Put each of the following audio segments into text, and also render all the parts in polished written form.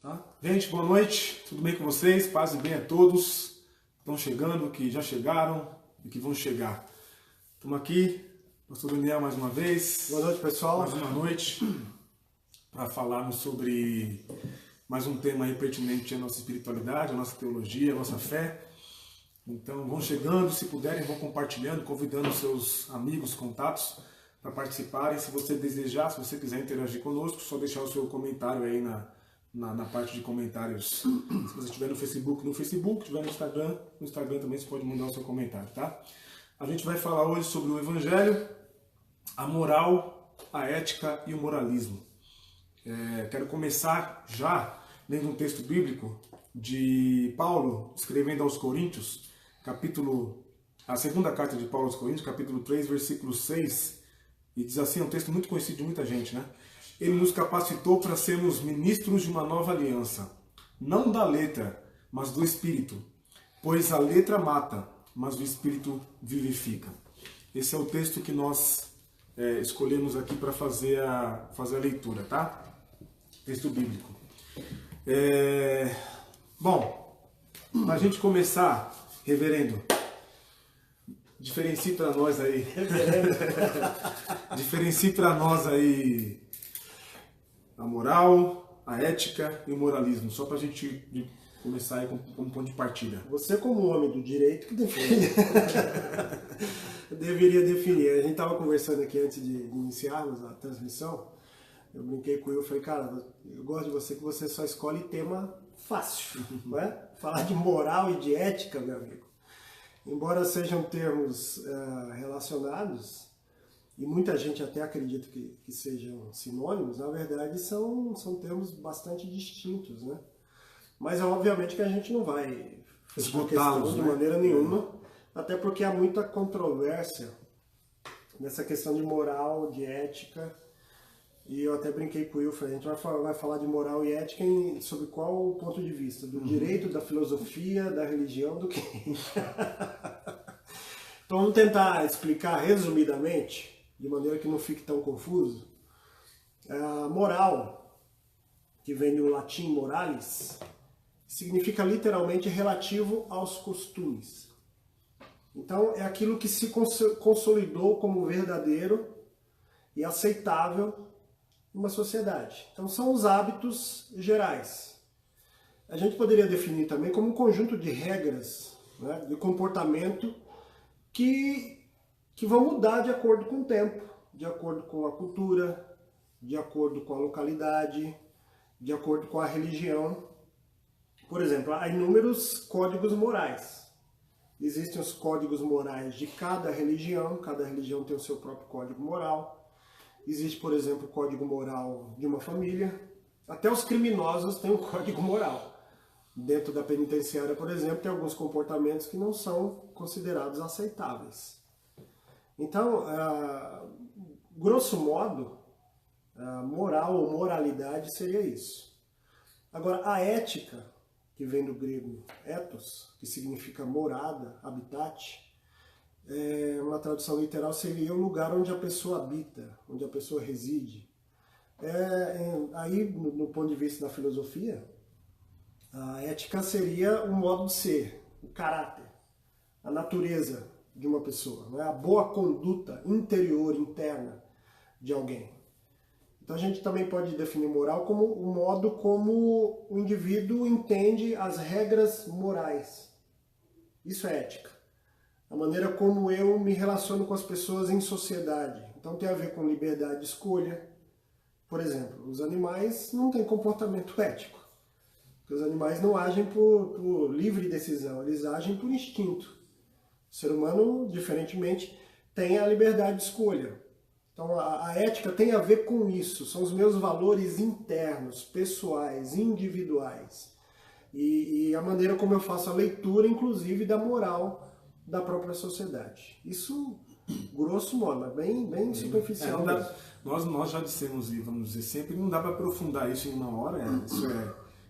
Tá? Gente, boa noite, tudo bem com vocês? Paz e bem a todos que estão chegando, que já chegaram e que vão chegar. Estamos aqui, pastor Daniel mais uma vez. Boa noite, pessoal. Mais uma noite para falarmos sobre mais um tema aí pertinente à nossa espiritualidade, à nossa teologia, à nossa fé. Então vão chegando, se puderem, vão compartilhando, convidando seus amigos, contatos para participarem. Se você desejar, se você quiser interagir conosco, só deixar o seu comentário aí na parte de comentários. Se você estiver no Facebook, estiver no Instagram também você pode mandar o seu comentário, tá? A gente vai falar hoje sobre o Evangelho, a moral, a ética e o moralismo. Quero começar já lendo um texto bíblico de Paulo, escrevendo aos Coríntios, a segunda carta de Paulo aos Coríntios, capítulo 3, versículo 6, e diz assim, é um texto muito conhecido de muita gente, né? Ele nos capacitou para sermos ministros de uma nova aliança, não da letra, mas do Espírito, pois a letra mata, mas o Espírito vivifica. Esse é o texto que nós escolhemos aqui para fazer a leitura, tá? Texto bíblico. Bom, para a gente começar, reverendo, diferencie para nós aí. Diferencie para nós aí a moral, a ética e o moralismo, só para a gente começar aí com um ponto de partida. Você, como homem do direito, que deveria definir. A gente estava conversando aqui antes de iniciarmos a transmissão. Eu brinquei com ele e falei, cara, eu gosto de você que você só escolhe tema fácil, não é? Falar de moral e de ética, meu amigo. Embora sejam termos relacionados, e muita gente até acredita que sejam sinônimos, na verdade são termos bastante distintos, né? Mas obviamente que a gente não vai fechar a questão de maneira nenhuma, até porque há muita controvérsia nessa questão de moral, de ética, e eu até brinquei com o Will, a gente vai falar de moral e ética sobre qual ponto de vista? Do direito, da filosofia, da religião, do quê? Então vamos tentar explicar resumidamente, de maneira que não fique tão confuso. A moral, que vem do latim moralis, significa literalmente relativo aos costumes. Então é aquilo que se consolidou como verdadeiro e aceitável uma sociedade. Então são os hábitos gerais. A gente poderia definir também como um conjunto de regras, né, de comportamento que vão mudar de acordo com o tempo, de acordo com a cultura, de acordo com a localidade, de acordo com a religião. Por exemplo, há inúmeros códigos morais. Existem os códigos morais de cada religião tem o seu próprio código moral. Existe, por exemplo, o código moral de uma família. Até os criminosos têm um código moral. Dentro da penitenciária, por exemplo, tem alguns comportamentos que não são considerados aceitáveis. Então, grosso modo, moral ou moralidade seria isso. Agora, a ética, que vem do grego ethos, que significa morada, habitat, uma tradução literal seria o lugar onde a pessoa habita, onde a pessoa reside. Aí, no ponto de vista da filosofia, a ética seria o modo de ser, o caráter, a natureza de uma pessoa, não é? A boa conduta interior, interna de alguém. Então a gente também pode definir moral como o modo como o indivíduo entende as regras morais. Isso é ética. A maneira como eu me relaciono com as pessoas em sociedade. Então tem a ver com liberdade de escolha. Por exemplo, os animais não têm comportamento ético. Porque os animais não agem por livre decisão, eles agem por instinto. O ser humano, diferentemente, tem a liberdade de escolha. Então a ética tem a ver com isso, são os meus valores internos, pessoais, individuais. E a maneira como eu faço a leitura, inclusive, da moral da própria sociedade. Isso, grosso modo, é bem superficial. Nós já dissemos, e vamos dizer sempre, não dá para aprofundar isso em uma hora,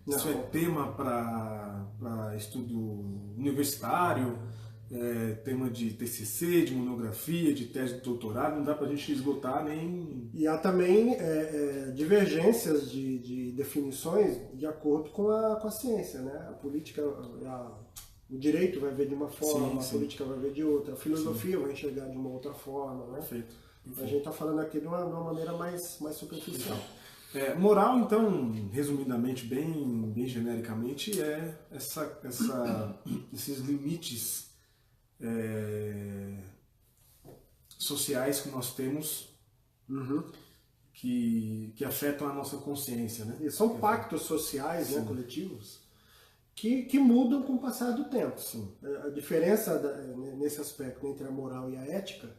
isso é tema para estudo universitário, tema de TCC, de monografia, de tese de doutorado, não dá para a gente esgotar nem... E há também divergências de definições de acordo com a ciência, né? A política, o direito vai ver de uma forma, sim, a política vai ver de outra, a filosofia vai enxergar de uma outra forma, né? Perfeito. A gente está falando aqui de uma maneira mais superficial. Moral, então, resumidamente, bem genericamente, esses limites sociais que nós temos que afetam a nossa consciência, né? E são pactos sociais, né, coletivos, que mudam com o passar do tempo. Sim. A diferença nesse aspecto entre a moral e a ética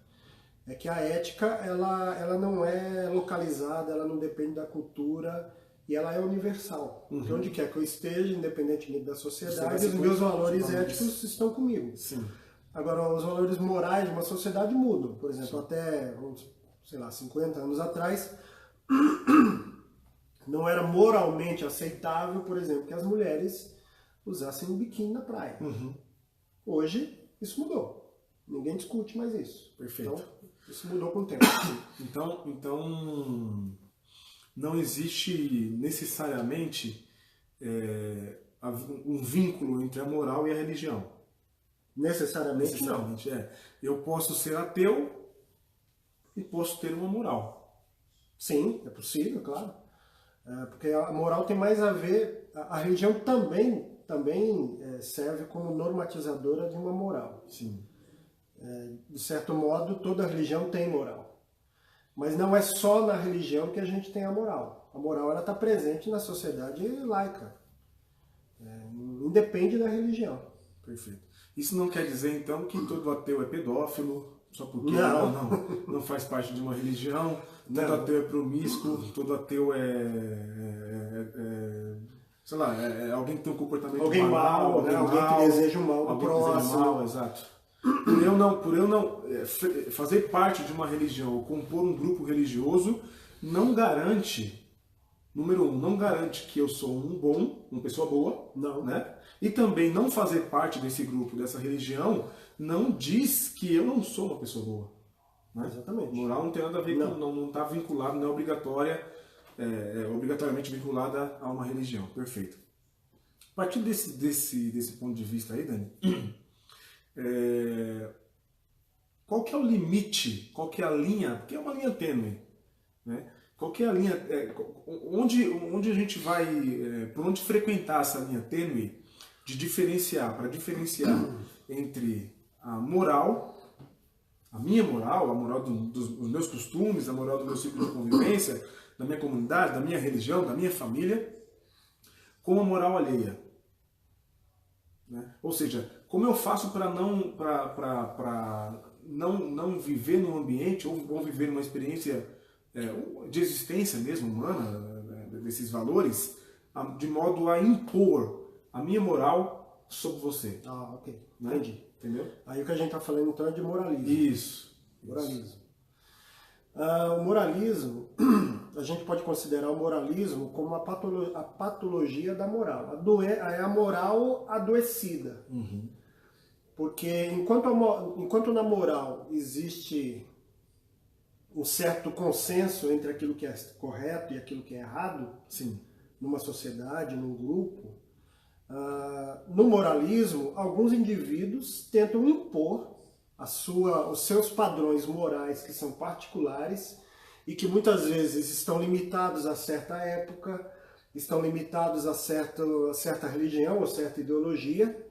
é que a ética ela não é localizada, ela não depende da cultura e ela é universal. Porque onde quer que eu esteja, independentemente da sociedade, os meus valores éticos estão comigo. Sim. Agora, os valores morais de uma sociedade mudam. Por exemplo, até, sei lá, 50 anos atrás, não era moralmente aceitável, por exemplo, que as mulheres usassem um biquíni na praia. Hoje, isso mudou. Ninguém discute mais isso. Perfeito. Então, isso mudou com o tempo. Então não existe necessariamente um vínculo entre a moral e a religião. Necessariamente não. Eu posso ser ateu e posso ter uma moral. Sim, é possível, claro. Porque a moral tem mais a ver... A religião também serve como normatizadora de uma moral. Sim. De certo modo, toda religião tem moral. Mas não é só na religião que a gente tem a moral. A moral está presente na sociedade laica. Independe da religião. Perfeito. Isso não quer dizer, então, que todo ateu é pedófilo, só porque não faz parte de uma religião, todo ateu é promíscuo, todo ateu sei lá, é alguém que tem um comportamento alguém mal, alguém que deseja o mal do próximo. Exato. Por eu não fazer parte de uma religião ou compor um grupo religioso, não garante, número um, não garante que eu sou uma pessoa boa, não, né? E também não fazer parte desse grupo, dessa religião, não diz que eu não sou uma pessoa boa. Né? Exatamente. Moral não tem nada a ver com, não está vinculado, não é obrigatoriamente vinculada a uma religião. Perfeito. A partir desse ponto de vista aí, Dani, qual que é o limite, qual que é a linha, porque é uma linha tênue, né? Qual que é a linha, onde a gente vai, por onde frequentar essa linha tênue para diferenciar entre a moral, a minha moral, a moral dos meus costumes, a moral do meu ciclo de convivência, da minha comunidade, da minha religião, da minha família, com a moral alheia. Né? Ou seja, como eu faço para não viver num ambiente ou viver uma experiência de existência mesmo humana, desses valores, de modo a impor a minha moral sobre você. Ah, ok. Né? Entendi. Entendeu? Aí o que a gente está falando então é de moralismo. Isso. Moralismo. O moralismo, a gente pode considerar o moralismo como a patologia da moral. É a moral adoecida. Porque enquanto na moral existe um certo consenso entre aquilo que é correto e aquilo que é errado, sim, numa sociedade, num grupo, no moralismo, alguns indivíduos tentam impor os seus padrões morais que são particulares e que muitas vezes estão limitados a certa época, estão limitados a certa religião ou certa ideologia,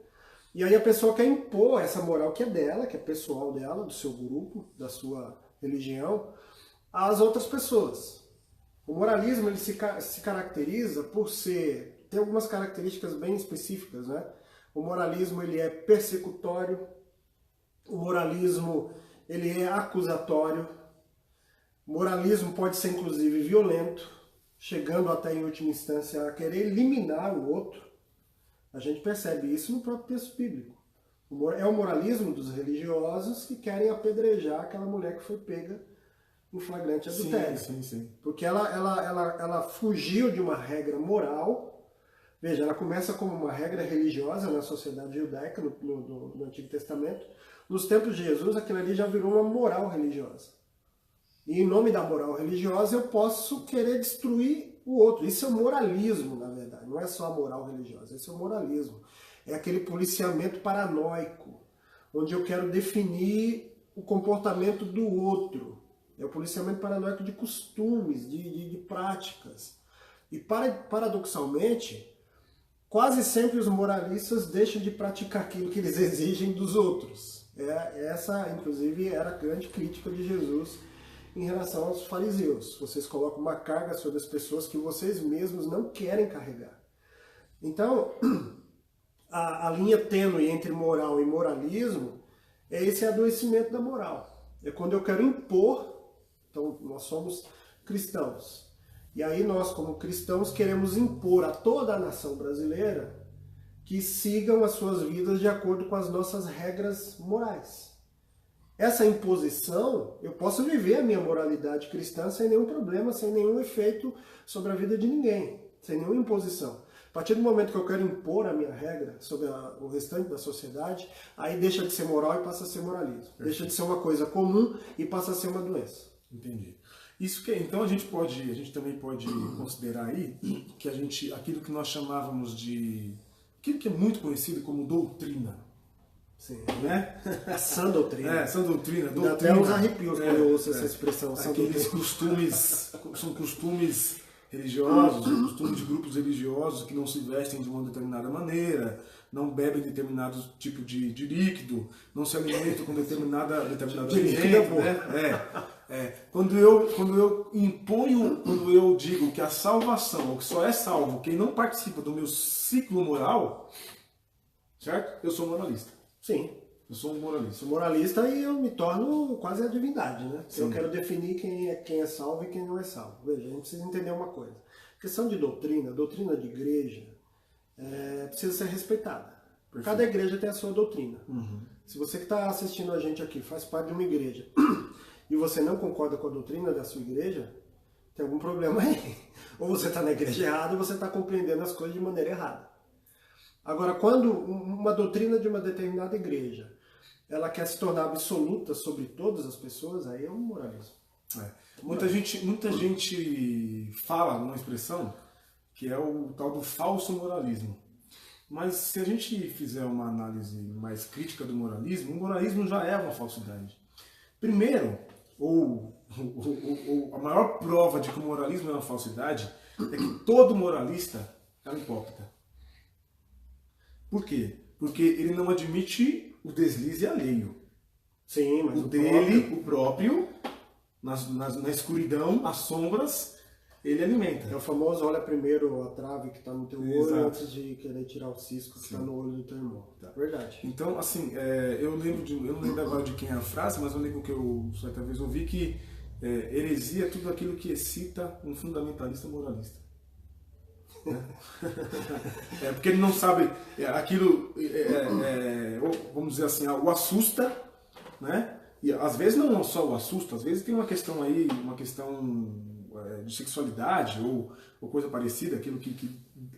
e aí a pessoa quer impor essa moral que é dela, que é pessoal dela, do seu grupo, da sua religião, às outras pessoas. O moralismo ele se caracteriza por ter algumas características bem específicas, né? O moralismo ele é persecutório, o moralismo ele é acusatório, o moralismo pode ser inclusive violento, chegando até em última instância a querer eliminar o outro. A gente percebe isso no próprio texto bíblico. É o moralismo dos religiosos que querem apedrejar aquela mulher que foi pega em flagrante adultério. Sim. Porque ela fugiu de uma regra moral Veja, ela começa como uma regra religiosa na sociedade judaica, no Antigo Testamento. Nos tempos de Jesus, aquilo ali já virou uma moral religiosa. E em nome da moral religiosa, eu posso querer destruir o outro. Isso é o moralismo, na verdade. Não é só a moral religiosa, esse é o moralismo. É aquele policiamento paranoico, onde eu quero definir o comportamento do outro. É o policiamento paranoico de costumes, de práticas. E paradoxalmente, quase sempre os moralistas deixam de praticar aquilo que eles exigem dos outros. Essa, inclusive, era a grande crítica de Jesus em relação aos fariseus. Vocês colocam uma carga sobre as pessoas que vocês mesmos não querem carregar. Então, a linha tênue entre moral e moralismo é esse adoecimento da moral. É quando eu quero impor. Então, nós somos cristãos. E aí nós, como cristãos, queremos impor a toda a nação brasileira que sigam as suas vidas de acordo com as nossas regras morais. Essa imposição, eu posso viver a minha moralidade cristã sem nenhum problema, sem nenhum efeito sobre a vida de ninguém, sem nenhuma imposição. A partir do momento que eu quero impor a minha regra sobre o restante da sociedade, aí deixa de ser moral e passa a ser moralismo. Perfeito. Deixa de ser uma coisa comum e passa a ser uma doença. Entendi. Isso que então a gente também pode considerar aí que aquilo que nós chamávamos aquilo que é muito conhecido como doutrina. Sim. Né? A sã doutrina. Sã doutrina. Dá até uns arrepios quando eu ouço essa expressão. Aqueles costumes, são costumes religiosos, costumes de grupos religiosos que não se vestem de uma determinada maneira, não bebem determinado tipo de líquido, não se alimentam com determinado alimento, né? Quando eu imponho, quando eu digo que a salvação, ou que só é salvo quem não participa do meu ciclo moral, certo? Eu sou moralista. Sim. Eu sou um moralista. Sou moralista e eu me torno quase a divindade, né? Sim. Eu quero definir quem é salvo e quem não é salvo. Veja, a gente precisa entender uma coisa. A questão de doutrina de igreja, precisa ser respeitada. Perfeito. Cada igreja tem a sua doutrina. Uhum. Se você que está assistindo a gente aqui faz parte de uma igreja e você não concorda com a doutrina da sua igreja, tem algum problema aí. Ou você está na igreja errada ou você está compreendendo as coisas de maneira errada. Agora, quando uma doutrina de uma determinada igreja ela quer se tornar absoluta sobre todas as pessoas, aí é um moralismo. Muita gente fala numa expressão que é o tal do falso moralismo. Mas se a gente fizer uma análise mais crítica do moralismo, o moralismo já é uma falsidade. Primeiro, a maior prova de que o moralismo é uma falsidade é que todo moralista é um hipócrita. Por quê? Porque ele não admite o deslize alheio. Sim, mas o próprio, na escuridão, nas sombras, ele alimenta. É o famoso olha primeiro a trave que está no teu olho antes de querer tirar o cisco que está no olho do teu irmão. Tá. Verdade. Então, assim, eu não lembro agora de quem é a frase, mas eu lembro que eu certa vez ouvi que heresia é tudo aquilo que excita um fundamentalista moralista. Porque ele não sabe aquilo, vamos dizer assim, o assusta, né? E às vezes não só o assusta, às vezes tem uma questão aí, de sexualidade ou coisa parecida, aquilo que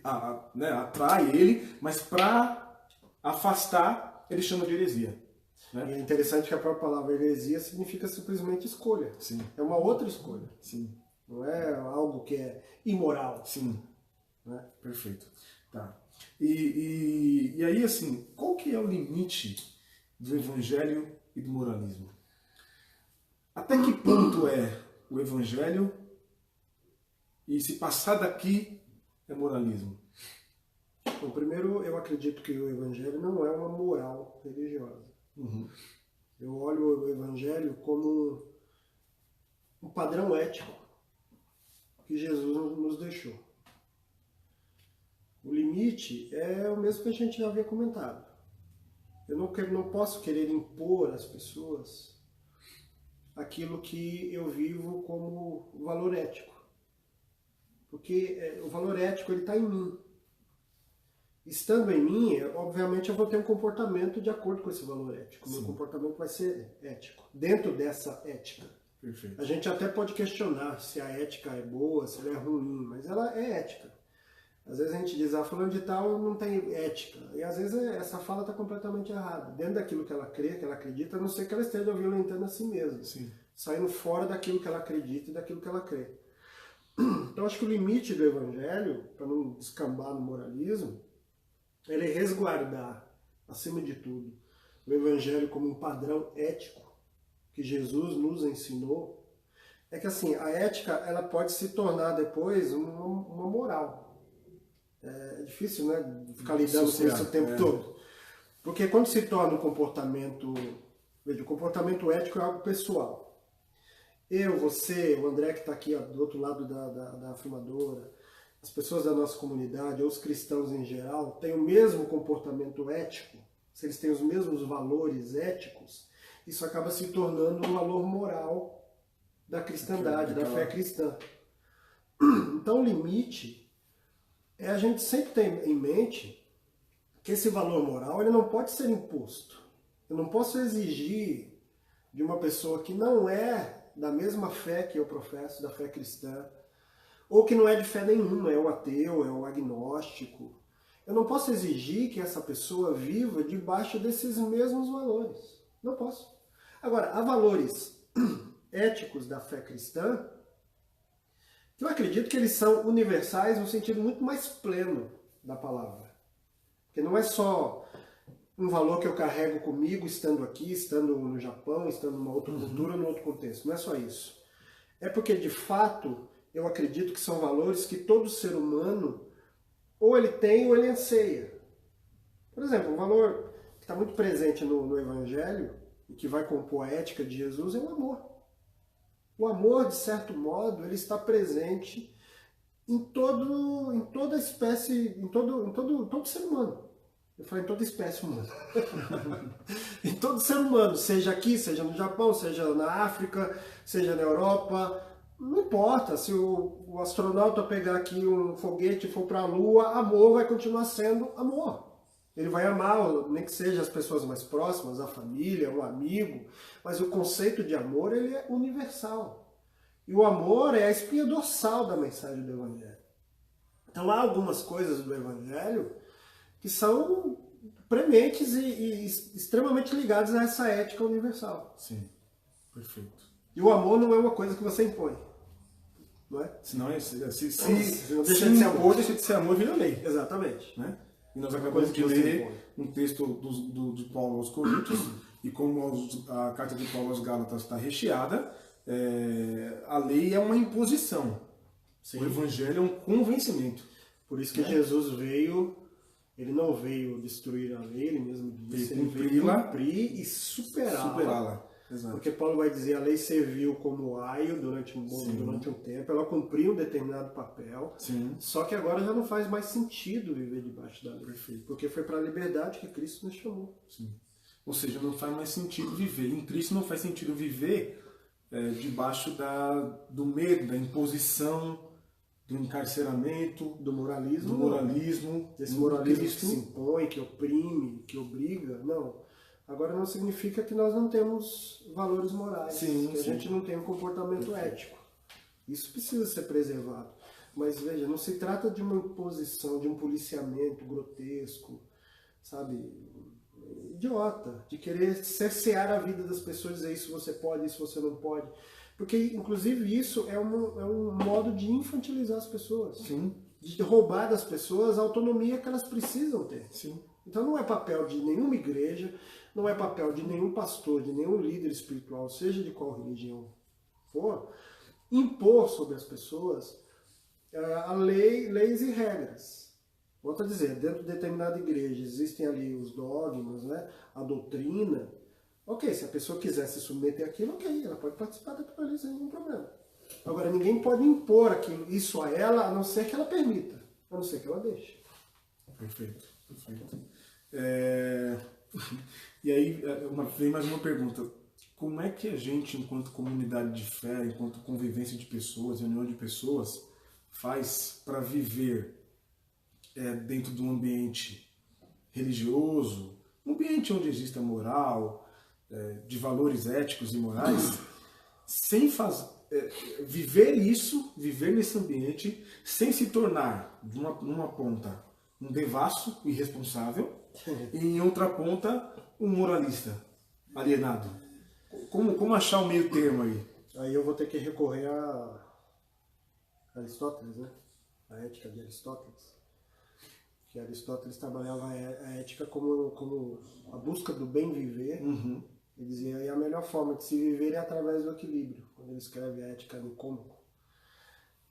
atrai ele, mas para afastar ele chama de heresia. Né? E é interessante que a própria palavra heresia significa simplesmente escolha. Sim. É uma outra escolha. Sim. Não é algo que é imoral. Sim. Né? Perfeito. Tá. E aí, assim, qual que é o limite do evangelho e do moralismo? Até que ponto é o evangelho e se passar daqui é moralismo? Bom, primeiro, eu acredito que o evangelho não é uma moral religiosa. Uhum. Eu olho o evangelho como um padrão ético que Jesus nos deixou. O limite é o mesmo que a gente já havia comentado. Eu não posso querer impor às pessoas aquilo que eu vivo como valor ético. Porque o valor ético está em mim. Estando em mim, obviamente eu vou ter um comportamento de acordo com esse valor ético. Sim. Meu comportamento vai ser ético. Dentro dessa ética. Perfeito. A gente até pode questionar se a ética é boa, se ela é ruim, mas ela é ética. Às vezes a gente diz, fulano de tal não tem ética. E às vezes essa fala está completamente errada. Dentro daquilo que ela crê, que ela acredita, a não ser que ela esteja violentando a si mesma. Sim. Saindo fora daquilo que ela acredita e daquilo que ela crê. Então acho que o limite do evangelho, para não descambar no moralismo, ele é resguardar, acima de tudo, o evangelho como um padrão ético que Jesus nos ensinou. É que assim, a ética ela pode se tornar depois uma moral. É difícil, né? Ficar lidando com isso o tempo todo. Porque quando se torna um comportamento... Veja, o comportamento ético é algo pessoal. Eu, você, o André que está aqui do outro lado da filmadora, as pessoas da nossa comunidade, ou os cristãos em geral, têm o mesmo comportamento ético, se eles têm os mesmos valores éticos, isso acaba se tornando um valor moral da cristandade, da fé cristã. Então o limite é a gente sempre ter em mente que esse valor moral ele não pode ser imposto. Eu não posso exigir de uma pessoa que não é da mesma fé que eu professo, da fé cristã, ou que não é de fé nenhuma, é o ateu, é o agnóstico. Eu não posso exigir que essa pessoa viva debaixo desses mesmos valores. Não posso. Agora, há valores éticos da fé cristã, que eu acredito que eles são universais no sentido muito mais pleno da palavra. Porque não é só um valor que eu carrego comigo estando aqui, estando no Japão, estando numa outra cultura, num outro contexto. Não é só isso. É porque, de fato, eu acredito que são valores que todo ser humano ou ele tem ou ele anseia. Por exemplo, um valor que está muito presente no Evangelho e que vai compor a ética de Jesus é o amor. O amor, de certo modo, ele está presente em toda espécie, em todo ser humano. Eu falei em toda espécie humana. Em todo ser humano, seja aqui, seja no Japão, seja na África, seja na Europa. Não importa, se o astronauta pegar aqui um foguete e for para a Lua, amor vai continuar sendo amor. Ele vai amar, nem que seja as pessoas mais próximas, a família, o amigo, mas o conceito de amor ele é universal. E o amor é a espinha dorsal da mensagem do Evangelho. Então há algumas coisas do Evangelho que são prementes e extremamente ligadas a essa ética universal. Sim, perfeito. E o amor não é uma coisa que você impõe. Não é? Se não deixa de ser amor, vira lei. Exatamente. Né? E nós acabamos de ler um texto de Paulo aos Coríntios, e como a carta de Paulo aos Gálatas está recheada, a lei é uma imposição. Sim. O Evangelho é um convencimento. Por isso que Jesus veio, ele não veio destruir a lei, ele mesmo disse, ele veio cumprir e superá-la. Exato. Porque Paulo vai dizer, a lei serviu como aio durante um tempo, ela cumpriu um determinado papel, Sim. Só que agora já não faz mais sentido viver debaixo da lei. Perfeito. Porque foi para a liberdade que Cristo nos chamou. Sim. Ou seja, não faz mais sentido viver. Em Cristo não faz sentido viver debaixo do medo, da imposição, do encarceramento, do moralismo. Desse moralismo que se impõe, que oprime, que obriga. Não. Agora não significa que nós não temos valores morais, que a gente não tem um comportamento ético. Isso precisa ser preservado. Mas veja, não se trata de uma imposição, de um policiamento grotesco, sabe, idiota, de querer cercear a vida das pessoas, dizer isso você pode, isso você não pode. Porque, inclusive, isso é um modo de infantilizar as pessoas. Sim. De roubar das pessoas a autonomia que elas precisam ter. Sim. Então não é papel de nenhuma igreja, não é papel de nenhum pastor, de nenhum líder espiritual, seja de qual religião for, impor sobre as pessoas leis e regras. Volto a dizer, dentro de determinada igreja existem ali os dogmas, né, a doutrina. Ok, se a pessoa quiser se submeter àquilo, ok, ela pode participar daquilo ali sem nenhum problema. Agora, ninguém pode impor isso a ela, a não ser que ela permita, a não ser que ela deixe. Perfeito. E aí, vem mais uma pergunta. Como é que a gente, enquanto comunidade de fé, enquanto convivência de pessoas, reunião de pessoas, faz para viver dentro de um ambiente religioso, um ambiente onde exista moral, de valores éticos e morais, sem viver isso, viver nesse ambiente, sem se tornar, numa ponta, um devasso, irresponsável, e em outra ponta, um moralista, alienado. Como achar o meio termo aí? Aí eu vou ter que recorrer a Aristóteles, né? A ética de Aristóteles. Que Aristóteles trabalhava a ética como a busca do bem viver. Uhum. Ele dizia que a melhor forma de se viver é através do equilíbrio, quando ele escreve a ética Nicômaco.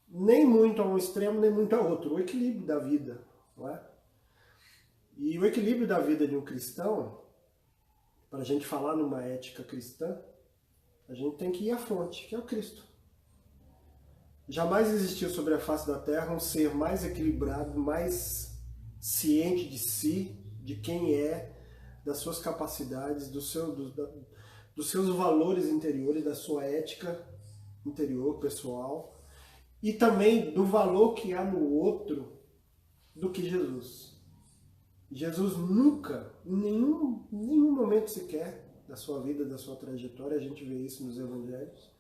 Nem muito a um extremo, nem muito a outro. O equilíbrio da vida, não é? E o equilíbrio da vida de um cristão, para a gente falar numa ética cristã, a gente tem que ir à fonte, que é o Cristo. Jamais existiu sobre a face da Terra um ser mais equilibrado, mais ciente de si, de quem é, das suas capacidades, dos seus valores interiores, da sua ética interior, pessoal, e também do valor que há no outro do que Jesus. Jesus nunca, em nenhum momento sequer da sua vida, da sua trajetória, a gente vê isso nos evangelhos,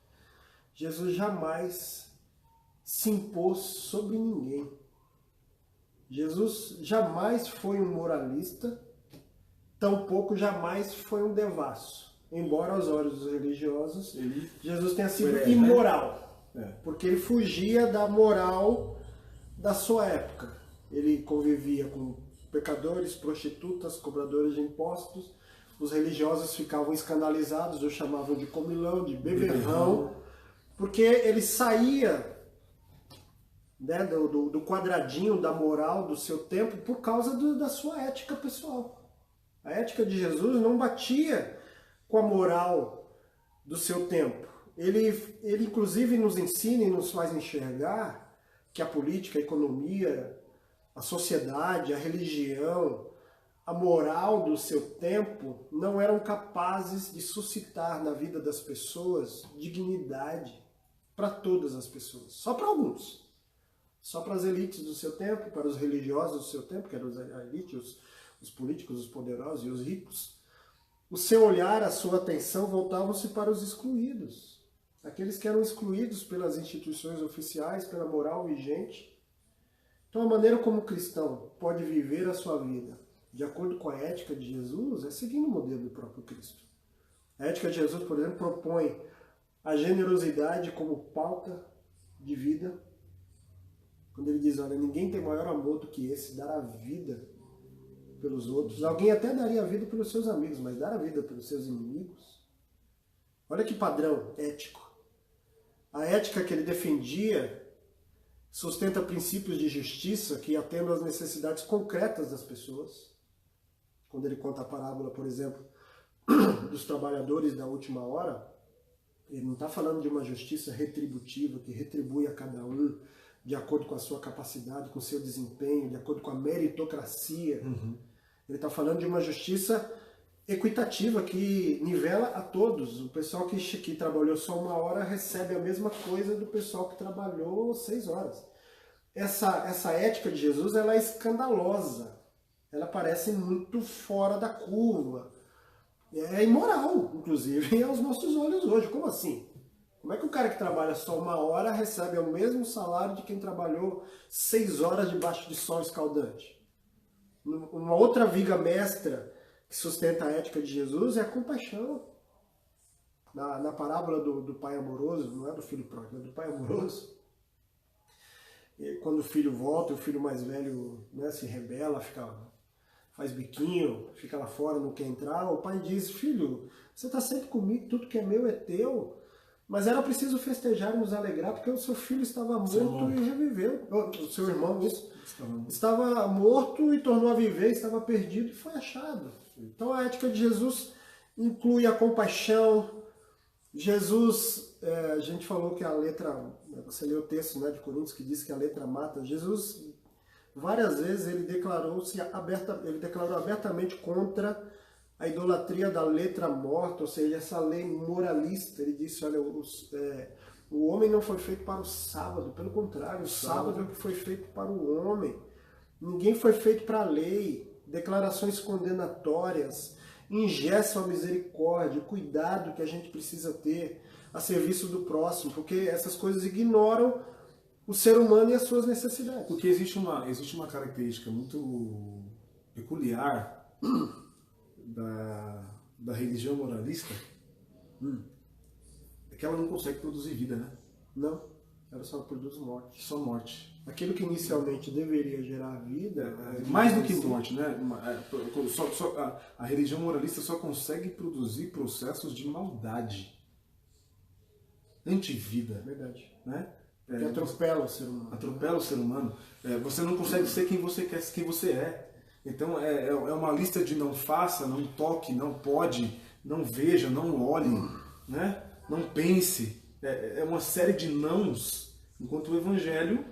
Jesus jamais se impôs sobre ninguém. Jesus jamais foi um moralista, tampouco jamais foi um devasso. Embora aos olhos dos religiosos, Jesus tenha sido imoral, porque ele fugia da moral da sua época. Ele convivia com pecadores, prostitutas, cobradores de impostos. Os religiosos ficavam escandalizados, o chamavam de comilão, de beberrão, porque ele saía, né, do quadradinho da moral do seu tempo por causa da sua ética pessoal. A ética de Jesus não batia com a moral do seu tempo. Ele inclusive nos ensina e nos faz enxergar que a política, a economia, a sociedade, a religião, a moral do seu tempo não eram capazes de suscitar na vida das pessoas dignidade para todas as pessoas, só para alguns. Só para as elites do seu tempo, para os religiosos do seu tempo, que eram a elite, os políticos, os poderosos e os ricos. O seu olhar, a sua atenção voltavam-se para os excluídos. Aqueles que eram excluídos pelas instituições oficiais, pela moral vigente. Então a maneira como o cristão pode viver a sua vida de acordo com a ética de Jesus é seguindo o modelo do próprio Cristo. A ética de Jesus, por exemplo, propõe a generosidade como pauta de vida. Quando ele diz, olha, ninguém tem maior amor do que esse, dar a vida pelos outros. Alguém até daria a vida pelos seus amigos, mas dar a vida pelos seus inimigos? Olha que padrão ético. A ética que ele defendia sustenta princípios de justiça que atendam às necessidades concretas das pessoas. Quando ele conta a parábola, por exemplo, dos trabalhadores da última hora, ele não está falando de uma justiça retributiva que retribui a cada um de acordo com a sua capacidade, com o seu desempenho, de acordo com a meritocracia. Ele está falando de uma justiça equitativa que nivela a todos. O pessoal que trabalhou só 1 hora recebe a mesma coisa do pessoal que trabalhou 6 horas. Essa ética de Jesus, ela é escandalosa. Ela parece muito fora da curva. É imoral, inclusive, aos nossos olhos hoje. Como assim? Como é que o cara que trabalha só 1 hora recebe o mesmo salário de quem trabalhou 6 horas debaixo de sol escaldante? Uma outra viga mestra que sustenta a ética de Jesus é a compaixão. Na parábola do pai amoroso, não é do filho pródigo, é do pai amoroso. E quando o filho volta, o filho mais velho, né, se rebela, faz biquinho, fica lá fora, não quer entrar. O pai diz, filho, você está sempre comigo, tudo que é meu é teu. Mas era preciso festejar e nos alegrar, porque o seu filho estava morto e reviveu. O seu irmão, isso, estava morto e tornou a viver, estava perdido e foi achado. Então a ética de Jesus inclui a compaixão. Jesus, a gente falou que a letra, você leu o texto, né, de Coríntios que diz que a letra mata. Jesus, várias vezes, ele declarou abertamente contra a idolatria da letra morta, ou seja, essa lei moralista. Ele disse, olha, o homem não foi feito para o sábado, pelo contrário, o sábado é o que foi feito para o homem. Ninguém foi feito para a lei. Declarações condenatórias. ingessa a misericórdia, o cuidado que a gente precisa ter a serviço do próximo, porque essas coisas ignoram o ser humano e as suas necessidades. Porque existe uma característica muito peculiar da religião moralista, é que ela não consegue produzir vida, né? Não, ela só produz morte. Só morte. Aquilo que inicialmente deveria gerar vida... Mais do que morte, né? A religião moralista só consegue produzir processos de maldade. Antivida. Verdade. Né? Que atropela o ser humano. Atropela o ser humano. Você não consegue ser quem você quer, quem você é. Então é uma lista de não faça, não toque, não pode, não veja, não olhe, né? Não pense. É uma série de nãos, enquanto o Evangelho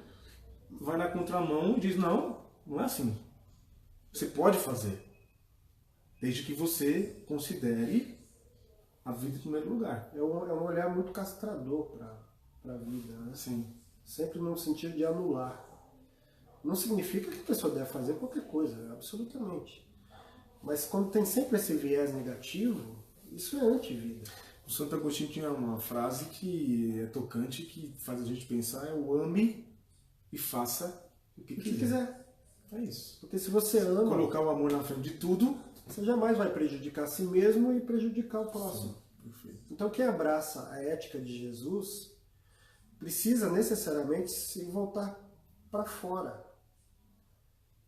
vai na contramão e diz, não é assim. Você pode fazer, desde que você considere a vida em primeiro lugar. É um olhar muito castrador para a vida, né? Sim. Sempre no sentido de anular. Não significa que a pessoa deve fazer qualquer coisa, absolutamente. Mas quando tem sempre esse viés negativo, isso é antivida. O Santo Agostinho tinha uma frase que é tocante, que faz a gente pensar, é o ame e faça o que quiser. É isso. Porque se você ama... Colocar o amor na frente de tudo... Você jamais vai prejudicar a si mesmo e prejudicar o próximo. Sim, perfeito. Então quem abraça a ética de Jesus precisa necessariamente se voltar para fora.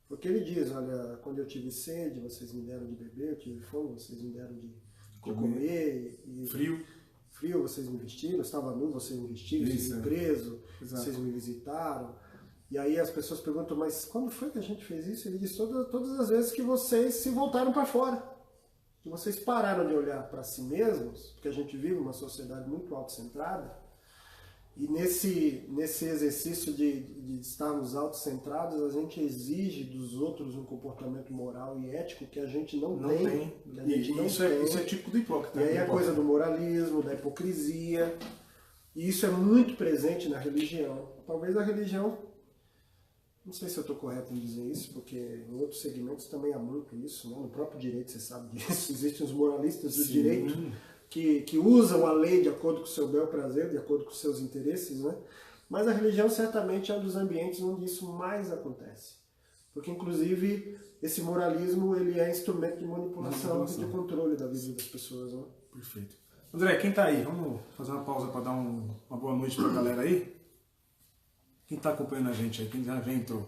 Porque ele diz, olha, quando eu tive sede, vocês me deram de beber, eu tive fome, vocês me deram de comer, e frio, vocês me vestiram, eu estava nu, vocês me vestiram, vocês me preso, vocês me visitaram. E aí as pessoas perguntam, mas quando foi que a gente fez isso? Ele diz, todas as vezes que vocês se voltaram para fora. Que vocês pararam de olhar para si mesmos, porque a gente vive uma sociedade muito autocentrada, e nesse exercício de estarmos autocentrados, a gente exige dos outros um comportamento moral e ético que a gente não tem. Que a gente não tem. Isso é típico do hipócrita. E aí a coisa do moralismo, da hipocrisia, e isso é muito presente na religião. Talvez a religião, não sei se eu estou correto em dizer isso, porque em outros segmentos também há muito isso, né? No próprio direito você sabe disso, existem os moralistas do direito que usam a lei de acordo com o seu bel prazer, de acordo com os seus interesses, né? Mas a religião certamente é um dos ambientes onde isso mais acontece. Porque, inclusive, esse moralismo ele é instrumento de manipulação e de controle da vida das pessoas. Né? Perfeito. André, quem está aí? Vamos fazer uma pausa para dar uma boa noite para a galera aí? Quem está acompanhando a gente aí? Quem já entrou?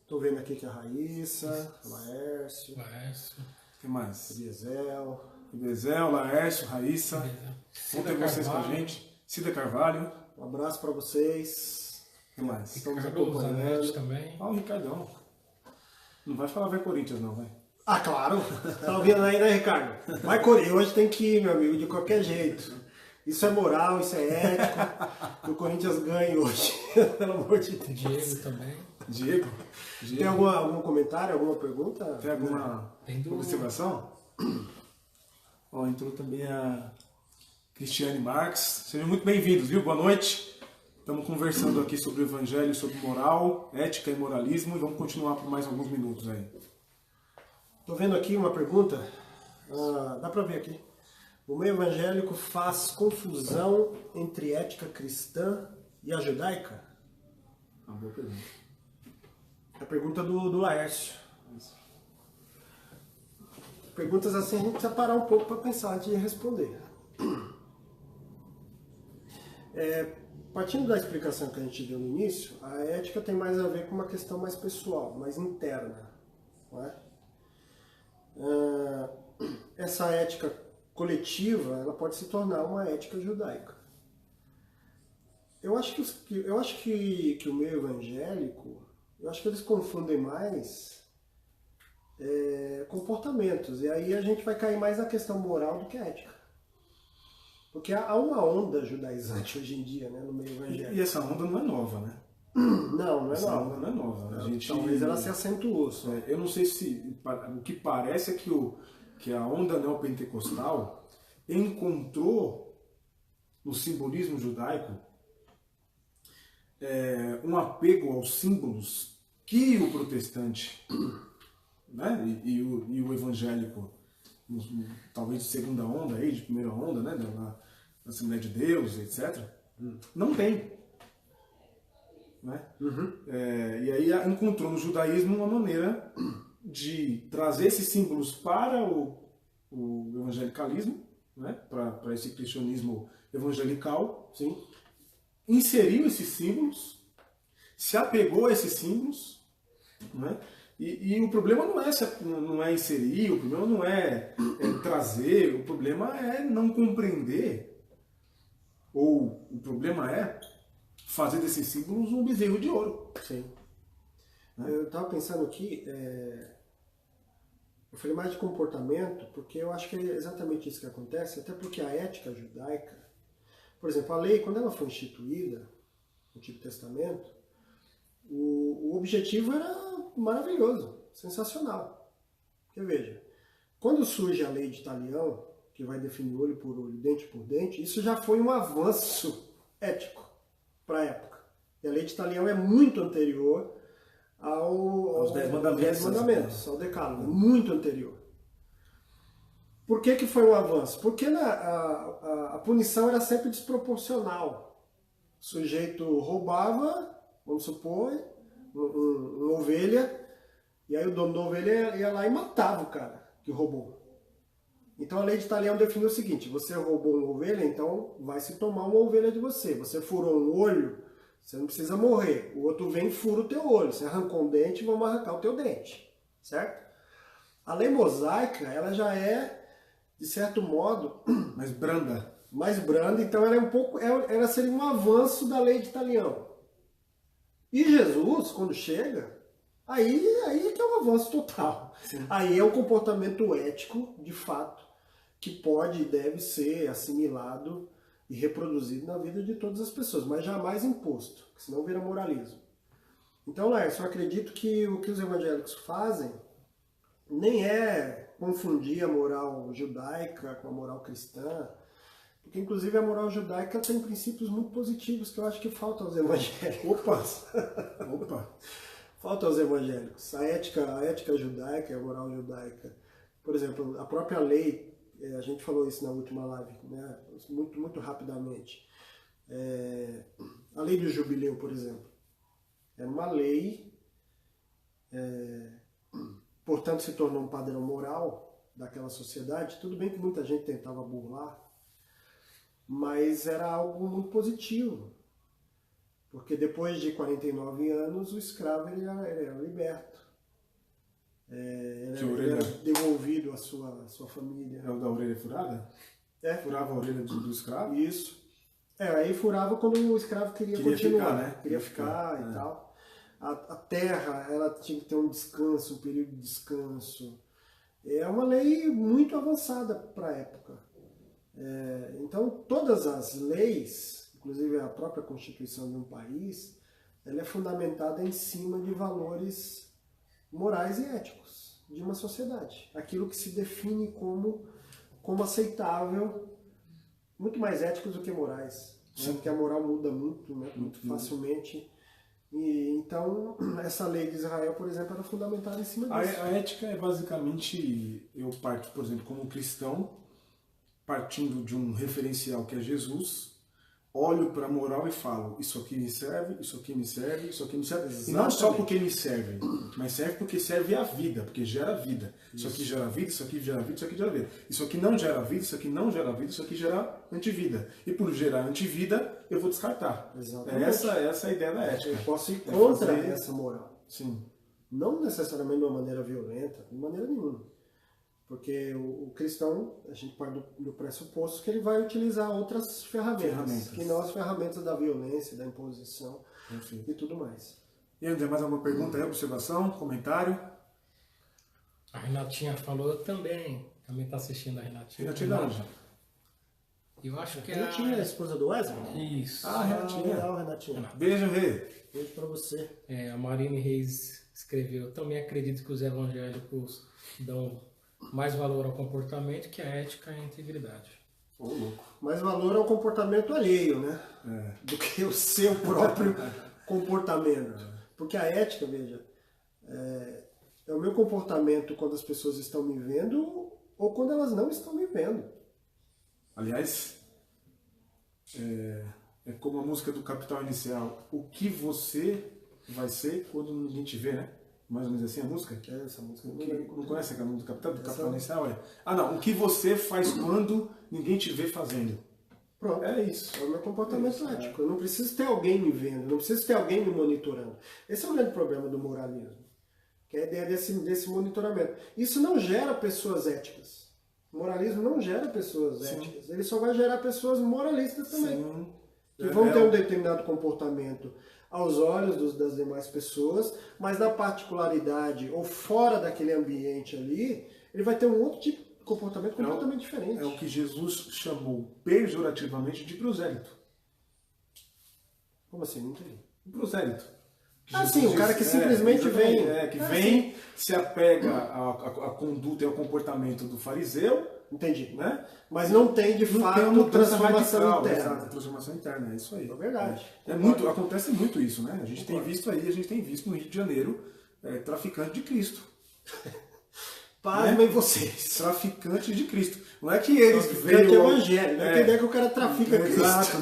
Estou vendo aqui que a Raíssa, o Laércio. Quem mais? Ezequiel, Laércio, Raíssa. Bom ter vocês com a gente. Cida Carvalho. Um abraço para vocês. Quem mais? Estamos Ricardo acompanhando. Zanetti também. O Ricardão. Não vai falar vai Corinthians não, vai. Ah, claro. Tá ouvindo aí, né, Ricardo? Vai Corinthians. Hoje tem que ir, meu amigo, de qualquer jeito. Isso é moral, isso é ético. Que o Corinthians ganhe hoje. Pelo amor de Deus. Diego também. Diego? Tem algum comentário, alguma pergunta? Tem alguma observação? Ó, entrou também a Cristiane Marques. Sejam muito bem-vindos, viu? Boa noite. Estamos conversando aqui sobre o Evangelho, sobre moral, ética e moralismo. E vamos continuar por mais alguns minutos aí. Estou vendo aqui uma pergunta. Dá para ver aqui. O meio evangélico faz confusão entre ética cristã e a judaica? Uma boa pergunta. É a pergunta do Laércio. Perguntas assim a gente precisa parar um pouco para pensar antes de responder. Partindo da explicação que a gente deu no início, a ética tem mais a ver com uma questão mais pessoal, mais interna. Não é? Essa ética coletiva ela pode se tornar uma ética judaica. Eu acho que o meio evangélico, eu acho que eles confundem mais comportamentos, e aí a gente vai cair mais na questão moral do que ética. Porque há uma onda judaizante hoje em dia, né, no meio evangélico. E essa onda não é nova, né? Não é essa nova. onda não é nova. Talvez ela se acentuou. Eu não sei se... O que parece é que a onda neopentecostal encontrou no simbolismo judaico um apego aos símbolos que o protestante, né, e o evangélico talvez de segunda onda, aí, de primeira onda, né, da Assembleia de Deus, etc. Não tem. Né? E aí encontrou no judaísmo uma maneira de trazer esses símbolos para o evangelicalismo, né? Para esse cristianismo evangelical, Sim. inseriu esses símbolos, se apegou a esses símbolos, né? E o problema não é inserir, o problema não é trazer, o problema é não compreender, ou o problema é fazer desses símbolos um bezerro de ouro. Sim. Eu estava pensando aqui, eu falei mais de comportamento, porque eu acho que é exatamente isso que acontece, até porque a ética judaica, por exemplo, a lei, quando ela foi instituída, no Antigo Testamento, o objetivo era maravilhoso, sensacional. Porque veja, quando surge a lei de Talião, que vai definir olho por olho, dente por dente, isso já foi um avanço ético para a época. E a lei de Talião é muito anterior aos 10 mandamentos, ao decálogo, muito anterior. Por que foi um avanço? Porque a punição era sempre desproporcional. O sujeito roubava, vamos supor, uma ovelha, e aí o dono da ovelha ia lá e matava o cara que roubou. Então a lei de Talião definiu o seguinte: você roubou uma ovelha, então vai se tomar uma ovelha de você. Você furou um olho, você não precisa morrer. O outro vem e fura o teu olho. Você arrancou um dente, vamos arrancar o teu dente. Certo? A lei mosaica, ela já é, de certo modo, mais branda. Mais branda, então ela seria um avanço da lei de Talião. E Jesus, quando chega, aí é que é um avanço total. Sim. Aí é um comportamento ético, de fato, que pode e deve ser assimilado e reproduzido na vida de todas as pessoas, mas jamais imposto, senão vira moralismo. Então, Laércio, eu acredito que o que os evangélicos fazem nem é confundir a moral judaica com a moral cristã, porque inclusive a moral judaica tem princípios muito positivos que eu acho que faltam aos evangélicos. Opa! Falta aos evangélicos. A ética judaica e a moral judaica. Por exemplo, a própria lei, a gente falou isso na última live, né? Muito rapidamente. A lei do jubileu, por exemplo, era uma lei, portanto se tornou um padrão moral daquela sociedade. Tudo bem que muita gente tentava burlar, mas era algo muito positivo, porque depois de 49 anos o escravo ele era liberto, ele era devolvido à sua família. É o da orelha furada? Furava a orelha do escravo? Isso. Aí furava quando o escravo queria continuar, ficar, né? Queria ficar e tal. A terra, ela tinha que ter um descanso, um período de descanso. É uma lei muito avançada para a época. Então, todas as leis, inclusive a própria Constituição de um país, ela é fundamentada em cima de valores morais e éticos de uma sociedade. Aquilo que se define como aceitável, muito mais éticos do que morais, né? Porque a moral muda muito, né? Muito facilmente. E, então, essa lei de Israel, por exemplo, era fundamentada em cima disso. A ética é basicamente, eu parto, por exemplo, como cristão, partindo de um referencial que é Jesus, olho para a moral e falo, isso aqui me serve, isso aqui me serve, isso aqui me serve. Exatamente. E não só porque me serve, mas serve porque serve a vida, porque gera vida. Isso aqui gera vida, isso aqui gera vida, isso aqui gera vida. Isso aqui não gera vida, isso aqui não gera vida, isso aqui gera antivida. E por gerar antivida, eu vou descartar. Exatamente. Essa é a ideia da ética. Eu posso ir contra essa moral. Sim. Não necessariamente de uma maneira violenta, de maneira nenhuma. Porque o cristão, a gente parte do pressuposto que ele vai utilizar outras ferramentas. Que não as ferramentas da violência, da imposição. Enfim. E tudo mais. E André, mais alguma pergunta aí, observação, comentário? A Renatinha falou também está assistindo a Renatinha. Renatinha da onde? Eu acho que Renatinha é a esposa do Wesley? Isso. Renatinha. Legal, Renatinha. Beijo, Rei. Beijo pra você. A Marine Reis escreveu, também acredito que os evangélicos dão mais valor ao comportamento que a ética e a integridade. Louco. Mais valor ao comportamento alheio, né? Do que o seu próprio comportamento. Porque a ética, veja, é o meu comportamento quando as pessoas estão me vendo ou quando elas não estão vivendo. Aliás, é como a música do Capital Inicial. O que você vai ser quando ninguém te vê, né? Mais ou menos assim a música? Essa música Não conhece aquela música do Capital Inicial? Não. O que você faz quando ninguém te vê fazendo? Pronto. É isso. É o meu comportamento ético. Eu não preciso ter alguém me vendo, eu não preciso ter alguém me monitorando. Esse é o grande problema do moralismo, que é a ideia desse monitoramento. Isso não gera pessoas éticas. O moralismo não gera pessoas éticas. Ele só vai gerar pessoas moralistas também. Sim. Que vão ter um determinado comportamento aos olhos das demais pessoas, mas na particularidade ou fora daquele ambiente ali, ele vai ter um outro tipo de comportamento completamente diferente. É o que Jesus chamou pejorativamente de prosélito. Como assim? Não entendi. Prosélito. Sim, o cara que simplesmente vem. Vem, se apega à conduta e ao comportamento do fariseu. Entendi. Né? Mas não tem de fato transformação interna. Exato, transformação interna, é isso aí. É verdade. Acontece muito isso, né? A gente tem visto no Rio de Janeiro, traficante de Cristo. Pasmem vocês. Traficante de Cristo. Não é que eles veio evangelho, não é que a ideia que o cara trafica Cristo. Exato,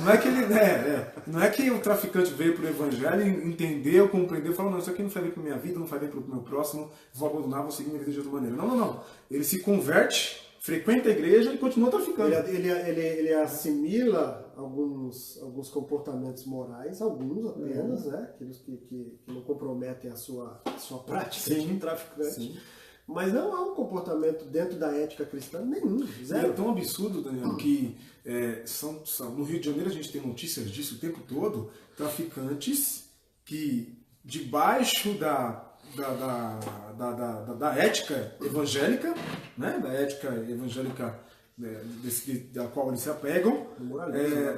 não é que o traficante veio para o evangelho, entendeu, compreendeu, falou, não, isso aqui não faz bem para minha vida, não faz bem para o meu próximo, vou abandonar, vou seguir minha vida de outra maneira. Não. Ele se converte, frequenta a igreja e continua traficando. Ele assimila alguns comportamentos morais, alguns apenas, né? Aqueles que não comprometem a sua prática de traficante. Sim. Mas não há um comportamento dentro da ética cristã nenhum. Zero. E é tão absurdo, Daniel, que no Rio de Janeiro a gente tem notícias disso o tempo todo, traficantes que debaixo da ética evangélica, né, da ética evangélica da qual eles se apegam,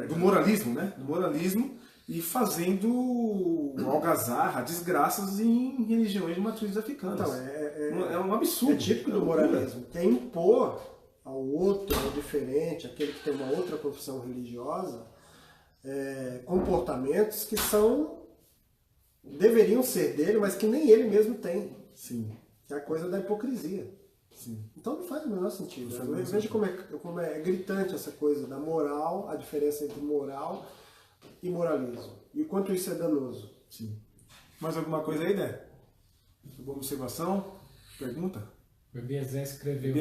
do moralismo, e fazendo algazarra, desgraças em religiões de matrizes africanas. Então, é um absurdo. É típico do moralismo, que é impor ao outro, ao diferente, aquele que tem uma outra confissão religiosa, comportamentos que deveriam ser dele, mas que nem ele mesmo tem. Sim. Que é a coisa da hipocrisia. Sim. Então não faz o menor sentido. Veja como é gritante essa coisa da moral, a diferença entre moral e moralismo. E o quanto isso é danoso. Sim. Mais alguma coisa aí, né? Alguma observação? Pergunta? O Biesel escreveu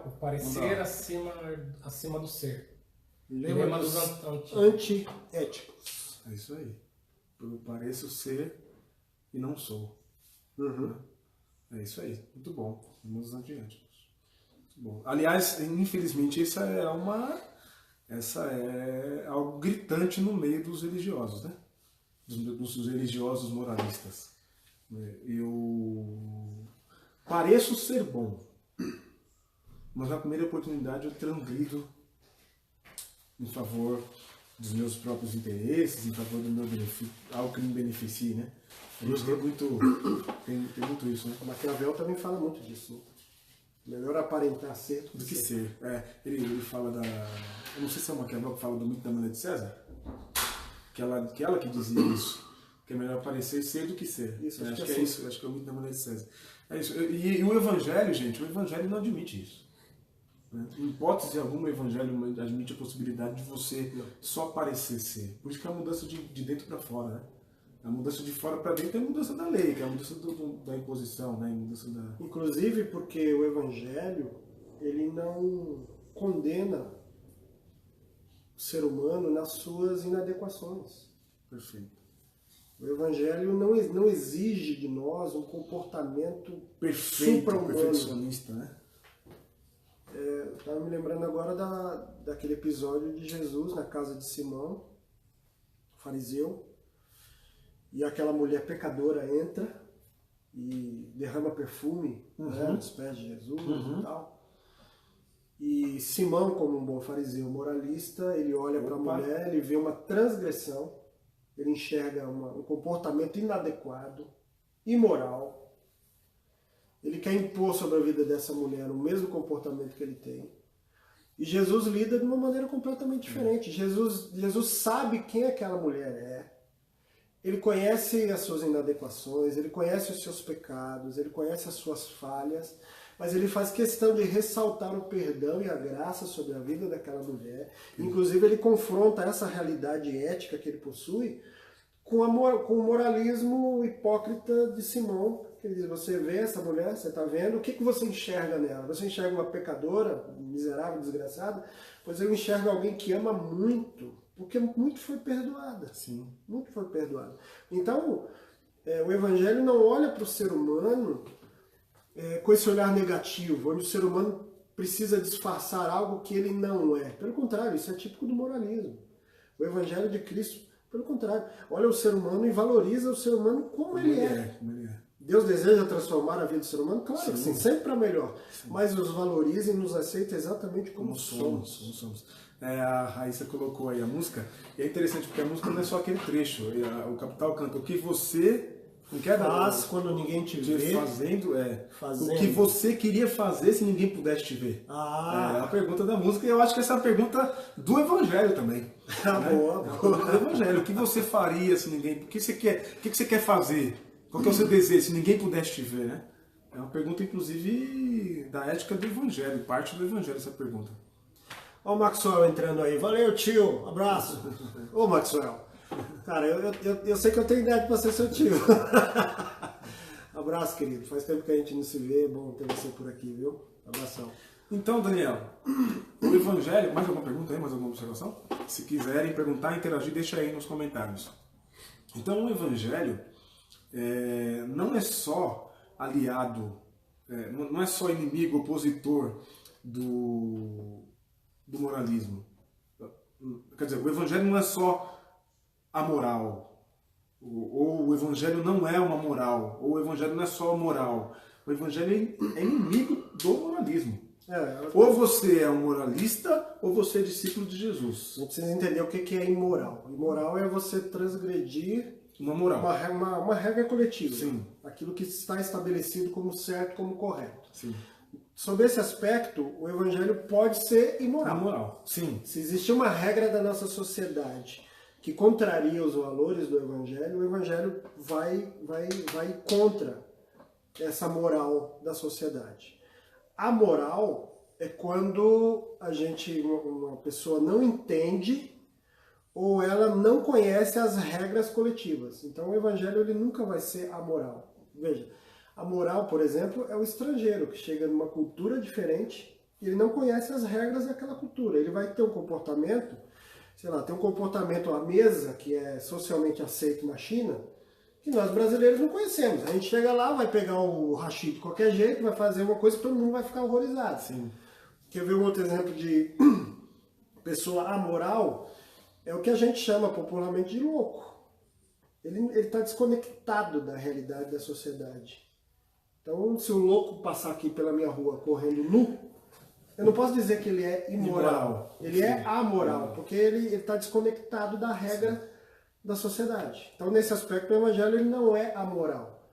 o parecer acima do ser. Lema dos antiéticos. É isso aí. Eu pareço ser e não sou. Uhum. É isso aí. Muito bom. Lema dos antiéticos. Muito bom. Aliás, infelizmente, essa é algo gritante no meio dos religiosos, né? Dos religiosos moralistas. Eu pareço ser bom, mas na primeira oportunidade eu transgrido em favor dos meus próprios interesses, em favor do meu benefício, algo que me beneficie, né? A gente tem muito isso, né? O Maquiavel também fala muito disso, né? Melhor aparentar ser do que ser. Ele fala da... Eu não sei se é o Maquiavel que fala do mito da mulher de César, que ela que dizia isso. Que é melhor parecer ser do que ser. Isso, acho que é isso. Acho que é o mito da mulher de César. É isso. E o Evangelho, gente, o Evangelho não admite isso. Né? Em hipótese alguma, o Evangelho admite a possibilidade de você só parecer ser. Por isso que é a mudança de dentro para fora, né? A mudança de fora para dentro é a mudança da lei, que é a mudança da imposição, né? A mudança da... Inclusive porque o Evangelho, ele não condena o ser humano nas suas inadequações. Perfeito. O Evangelho não exige de nós um comportamento perfeito, perfeccionista, né? Estava me lembrando agora daquele episódio de Jesus na casa de Simão, fariseu, e aquela mulher pecadora entra e derrama perfume, né, nos pés de Jesus e tal. E Simão, como um bom fariseu moralista, ele olha para a mulher, ele vê uma transgressão, ele enxerga um comportamento inadequado, imoral. Ele quer impor sobre a vida dessa mulher o mesmo comportamento que ele tem. E Jesus lida de uma maneira completamente diferente. Jesus sabe quem aquela mulher é. Ele conhece as suas inadequações, ele conhece os seus pecados, ele conhece as suas falhas. mas ele faz questão de ressaltar o perdão e a graça sobre a vida daquela mulher. Inclusive ele confronta essa realidade ética que ele possui com o moralismo hipócrita de Simão. Ele diz, você vê essa mulher, você está vendo, o que você enxerga nela? Você enxerga uma pecadora, miserável, desgraçada? Pois eu enxergo alguém que ama muito, porque muito foi perdoada. Sim. Muito foi perdoada. Então, o Evangelho não olha para o ser humano com esse olhar negativo, onde o ser humano precisa disfarçar algo que ele não é. Pelo contrário, isso é típico do moralismo. O Evangelho de Cristo, pelo contrário, olha o ser humano e valoriza o ser humano como ele é. Como ele é. Deus deseja transformar a vida do ser humano? Claro que Sim. sim, sempre para melhor. Sim. Mas nos valoriza e nos aceita exatamente como somos. A Raíssa colocou aí a música, e é interessante porque a música não é só aquele trecho. O Capital canta o que você não quer faz quando ninguém te vê. Fazendo. Fazendo. O que você queria fazer se ninguém pudesse te ver. É a pergunta da música, e eu acho que essa é a pergunta do Evangelho também. Boa. Do Evangelho. O que você faria se ninguém. O que você quer fazer? Qual que é o seu desejo se ninguém pudesse te ver, né? É uma pergunta, inclusive, da ética do Evangelho, parte do Evangelho essa pergunta. Ó o Maxwell entrando aí. Valeu, tio. Abraço. Ô, Maxwell. Cara, eu sei que eu tenho idade para ser seu tio. Abraço, querido. Faz tempo que a gente não se vê. É bom ter você por aqui, viu? Abração. Então, Daniel, o Evangelho... Mais alguma pergunta aí? Mais alguma observação? Se quiserem perguntar, interagir, deixa aí nos comentários. Então, o Evangelho não é só aliado, não é só inimigo, opositor do moralismo. Quer dizer, o Evangelho não é só a moral, ou o Evangelho não é uma moral, ou o Evangelho não é só a moral. O Evangelho é inimigo do moralismo. Ou você é um moralista, ou você é discípulo de Jesus. A gente precisa entender o que é imoral. Imoral é você transgredir uma moral, uma regra coletiva. Sim. Aquilo que está estabelecido como certo, como correto. Sim. Sob esse aspecto, o Evangelho pode ser imoral. Imoral, sim. Se existe uma regra da nossa sociedade que contraria os valores do Evangelho, o Evangelho vai contra essa moral da sociedade. A moral é quando uma pessoa não entende ou ela não conhece as regras coletivas. Então o Evangelho ele nunca vai ser amoral. Veja, a moral, por exemplo, é o estrangeiro que chega numa cultura diferente e ele não conhece as regras daquela cultura. Ele vai ter um comportamento, tem um comportamento à mesa que é socialmente aceito na China, que nós brasileiros não conhecemos. A gente chega lá, vai pegar o hashi de qualquer jeito, vai fazer uma coisa que todo mundo vai ficar horrorizado. Sim. Quer ver um outro exemplo de pessoa amoral? É o que a gente chama popularmente de louco. Ele está desconectado da realidade da sociedade. Então, se o louco passar aqui pela minha rua correndo nu, eu não posso dizer que ele é imoral. Ele é amoral, porque ele está desconectado da regra da sociedade. Então, nesse aspecto, o Evangelho ele não é amoral.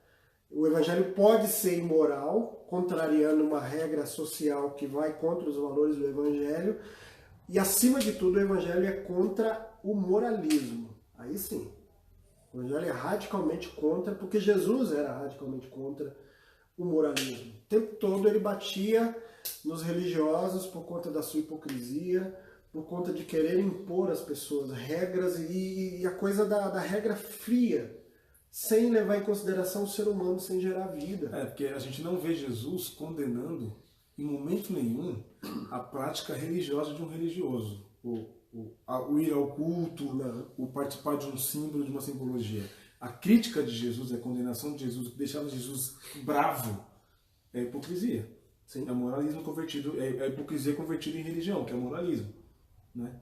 O Evangelho pode ser imoral, contrariando uma regra social que vai contra os valores do Evangelho, e, acima de tudo, o Evangelho é contra o moralismo. Aí sim, o Evangelho é radicalmente contra, porque Jesus era radicalmente contra o moralismo. O tempo todo ele batia nos religiosos por conta da sua hipocrisia, por conta de querer impor às pessoas regras e a coisa da regra fria, sem levar em consideração o ser humano, sem gerar vida. Porque a gente não vê Jesus condenando em momento nenhum a prática religiosa de um religioso. O ir ao culto, o participar de um símbolo, de uma simbologia. A crítica de Jesus, a condenação de Jesus, deixava Jesus bravo, é a hipocrisia. Sim. É o moralismo convertido, é a hipocrisia convertida em religião, que é o moralismo. Né?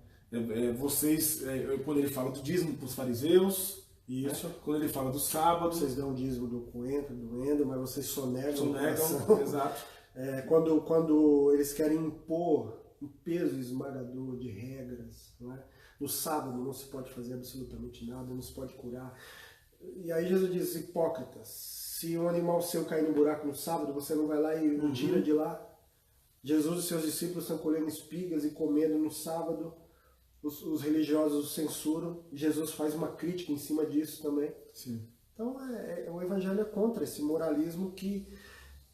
Quando ele fala do dízimo para os fariseus, isso. Né? Quando ele fala do sábado, vocês dão o dízimo do coentro, do endo, mas vocês sonegam. Exato. Quando eles querem impor um peso esmagador de regras, não é? No sábado não se pode fazer absolutamente nada, não se pode curar. E aí Jesus diz, hipócritas, se um animal seu cair no buraco no sábado, você não vai lá e o tira de lá? Jesus e seus discípulos estão colhendo espigas e comendo no sábado, os religiosos o censuram, Jesus faz uma crítica em cima disso também. Sim. Então o Evangelho é contra esse moralismo que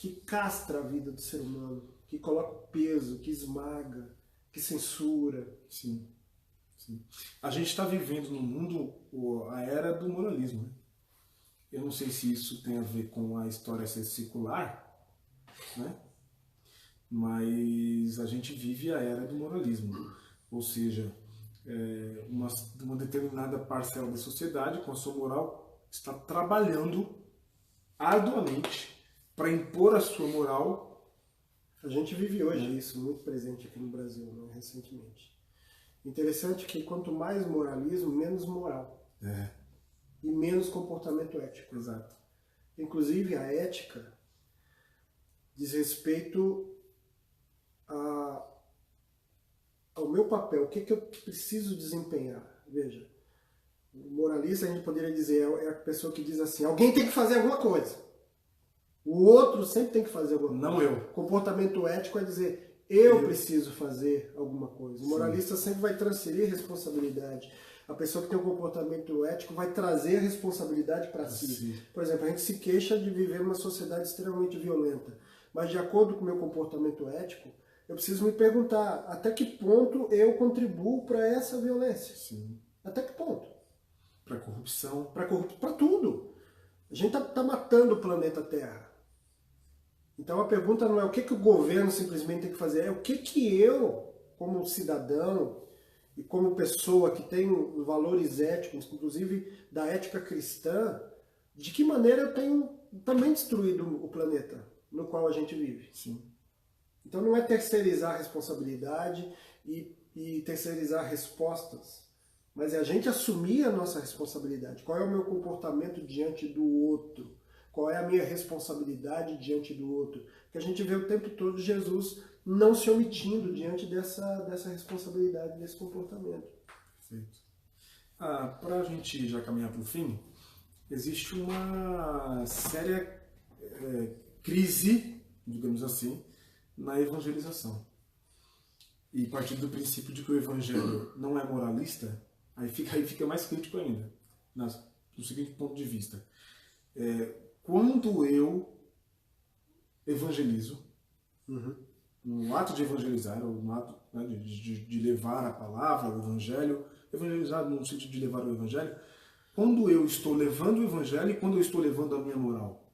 que castra a vida do ser humano, que coloca peso, que esmaga, que censura. Sim. Sim. A gente está vivendo no mundo a era do moralismo, né? Eu não sei se isso tem a ver com a história ser secular, né? Mas a gente vive a era do moralismo. Ou seja, uma determinada parcela da sociedade, com a sua moral, está trabalhando arduamente para impor a sua moral. A gente vive hoje isso muito presente aqui no Brasil, né, recentemente. Interessante que quanto mais moralismo, menos moral. E menos comportamento ético. Exato. Inclusive, a ética diz respeito ao meu papel, o que eu preciso desempenhar. Veja, o moralista, a gente poderia dizer, é a pessoa que diz assim, alguém tem que fazer alguma coisa. O outro sempre tem que fazer alguma coisa. Não eu. Comportamento ético é dizer, eu preciso fazer alguma coisa. O moralista sempre vai transferir responsabilidade. A pessoa que tem um comportamento ético vai trazer a responsabilidade para si. Por exemplo, a gente se queixa de viver numa sociedade extremamente violenta. Mas de acordo com o meu comportamento ético, eu preciso me perguntar até que ponto eu contribuo para essa violência. Sim. Até que ponto? Para corrupção. Para tudo. A gente tá matando o planeta Terra. Então a pergunta não é o que o governo simplesmente tem que fazer, é o que eu, como cidadão e como pessoa que tem valores éticos, inclusive da ética cristã, de que maneira eu tenho também destruído o planeta no qual a gente vive. Sim. Então não é terceirizar a responsabilidade e terceirizar respostas, mas é a gente assumir a nossa responsabilidade. Qual é o meu comportamento diante do outro? Qual é a minha responsabilidade diante do outro? Porque a gente vê o tempo todo Jesus não se omitindo diante dessa responsabilidade, desse comportamento. Perfeito. Para a gente já caminhar para o fim, existe uma séria crise, digamos assim, na evangelização. E partindo do princípio de que o evangelho não é moralista, aí fica mais crítico ainda, no seguinte ponto de vista. Quando eu evangelizo, no ato de evangelizar, ou no ato, né, de levar a palavra, o evangelho, evangelizar no sentido de levar o evangelho, quando eu estou levando o evangelho e quando eu estou levando a minha moral,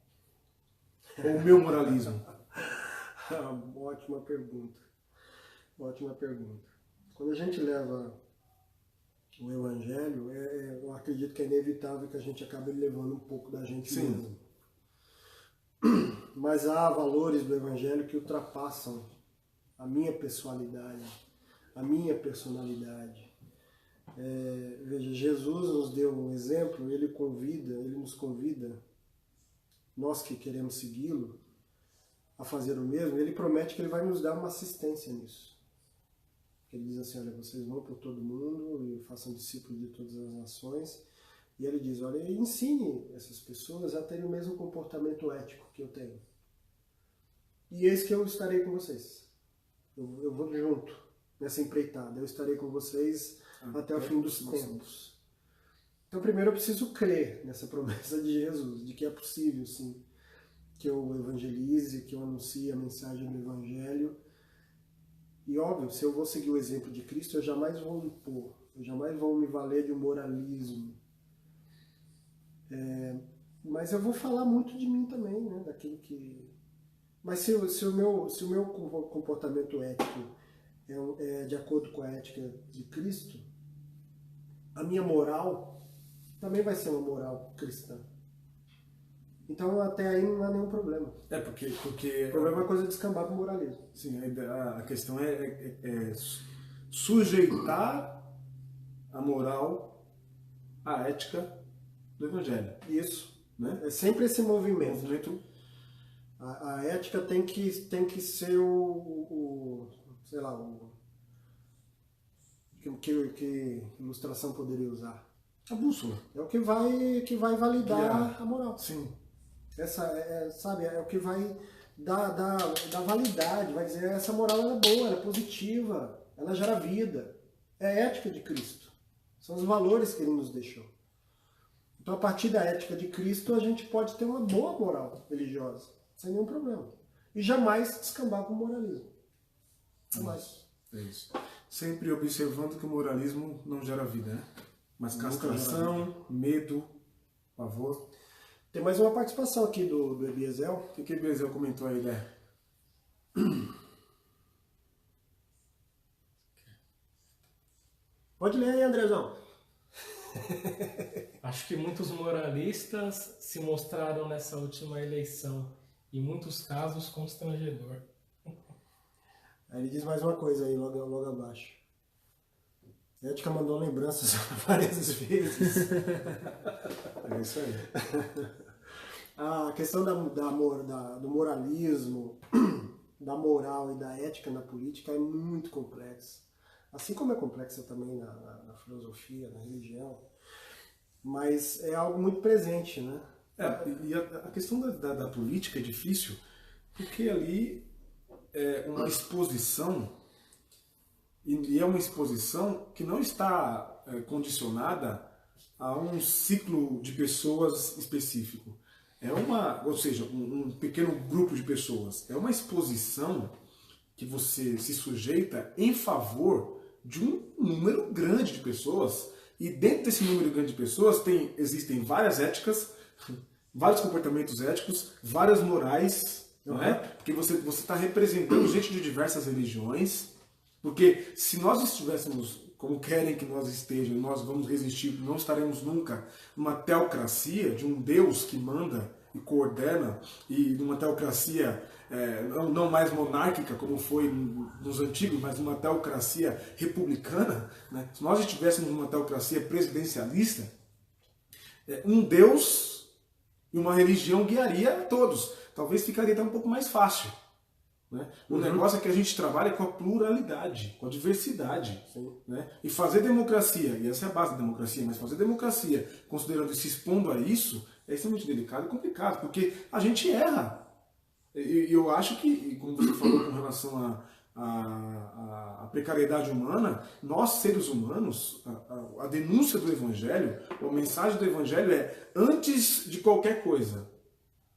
ou o meu moralismo. Ótima pergunta. Ótima pergunta. Quando a gente leva o evangelho, eu acredito que é inevitável que a gente acabe levando um pouco da gente mesmo. Mas há valores do evangelho que ultrapassam a minha pessoalidade, a minha personalidade. Veja, Jesus nos deu um exemplo, ele nos convida, nós que queremos segui-lo, a fazer o mesmo. Ele promete que ele vai nos dar uma assistência nisso. Ele diz assim, olha, vocês vão por todo mundo e façam discípulos de todas as nações. E ele diz, olha, ensine essas pessoas a terem o mesmo comportamento ético que eu tenho. E eis que eu estarei com vocês. Eu vou junto nessa empreitada. Eu estarei com vocês até o fim dos tempos. Então, primeiro eu preciso crer nessa promessa de Jesus, de que é possível, sim, que eu evangelize, que eu anuncie a mensagem do Evangelho. E óbvio, se eu vou seguir o exemplo de Cristo, eu jamais vou me impor, eu jamais vou me valer de um moralismo. Mas eu vou falar muito de mim também, né? Daquilo que... Mas se o meu comportamento ético é de acordo com a ética de Cristo, a minha moral também vai ser uma moral cristã. Então até aí não há nenhum problema. Porque o problema é a coisa de descambar para o moralismo. Sim, a questão é sujeitar a moral à ética do Evangelho. Isso. Né? É sempre esse movimento. A ética tem que ser sei lá, que ilustração poderia usar? A bússola. É o que vai validar a moral. Sim. Sabe, é o que vai dar validade, vai dizer essa moral ela é boa, ela é positiva, ela gera vida. É a ética de Cristo. São os valores que ele nos deixou. Então, a partir da ética de Cristo, a gente pode ter uma boa moral religiosa, sem nenhum problema. e jamais descambar para o moralismo. Jamais. É isso. Sempre observando que o moralismo não gera vida, né? Mas castração, medo, pavor. Tem mais uma participação aqui do Ebiezel. O que o Ebiezel comentou aí, né? Pode ler aí, Andrezão. Acho que muitos moralistas se mostraram nessa última eleição, em muitos casos constrangedor. Aí ele diz mais uma coisa aí, logo abaixo. A Ética mandou lembranças várias vezes. É isso aí. A questão do moralismo, da moral e da ética na política é muito complexa. Assim como é complexa também na filosofia, na religião. Mas é algo muito presente, né? E a questão da política é difícil, porque ali é uma exposição, e é uma exposição que não está condicionada a um ciclo de pessoas específico. Ou seja, um pequeno grupo de pessoas. É uma exposição que você se sujeita em favor de um número grande de pessoas, e dentro desse número grande de pessoas existem várias éticas, vários comportamentos éticos, várias morais, não é? Porque você está representando gente de diversas religiões, porque se nós estivéssemos como querem que nós estejamos, nós vamos resistir, não estaremos nunca numa teocracia de um Deus que manda e coordena, e numa teocracia não mais monárquica como foi nos antigos, mas numa teocracia republicana, né? Se nós estivéssemos numa teocracia presidencialista, um Deus e uma religião guiaria a todos. Talvez ficaria até um pouco mais fácil. Né? O negócio é que a gente trabalha com a pluralidade, com a diversidade. Né? E fazer democracia, e essa é a base da democracia, mas fazer democracia considerando e se expondo a isso é extremamente delicado e complicado, porque a gente erra. E eu acho que, como você falou com relação à precariedade humana, nós seres humanos, a denúncia do Evangelho, a mensagem do Evangelho é: antes de qualquer coisa,